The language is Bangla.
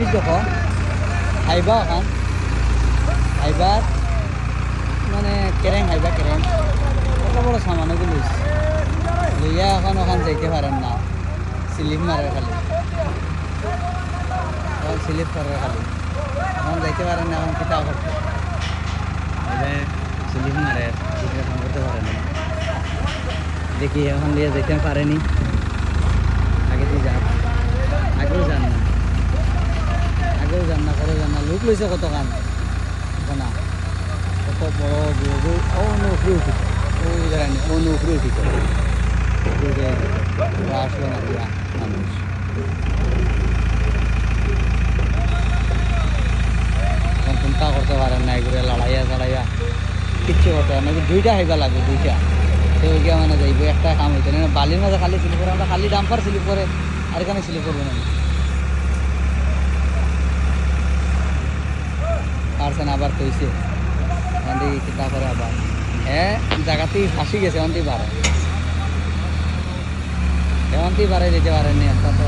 দেখো হাইবা এখন হাইবার মানে কেরেং হাইবা কেরেং কত বড় সামানগুলো লইয়া এখন ওখান যাইতে পারেন না স্লিপ মারে খালি এখন স্লিপ করে খালি এখন যাইতে পারেন না এখন কিতা করতে স্লিপ মারে এখন করতে পারেন না দেখি এখন লিয়ে যেতে পারেনি আগে দিয়ে যান আগেও যান না আগেও যান না পরেও যান না লুক লইছে কত কান না কত বড় অনুপ্রি উঠিত ওই জানি অনুপ্রি উঠিত আসলো না দিয়া মানুষ এখন চিন্তা করতে পারেন না এগুলো লড়াইয়া চড়াইয়া কিচ্ছু করতে পারেন না দুইটা হাইবা লাগবে দুইটা সেই গিয়া মানে যাইব একটা কাম হইতে না বালির মাঝে খালি স্লিপ করে আমরা খালি ডাম্পার স্লিপ করে আর এখানে স্লিপ করবো না পারছেন আবার কইছে অন্তি কিতা করে আবার হ্যাঁ জায়গাতেই ফাঁসি গেছে অন্তি বাড়ায় এমনটি বাড়াই দিতে পারেননি একটা তো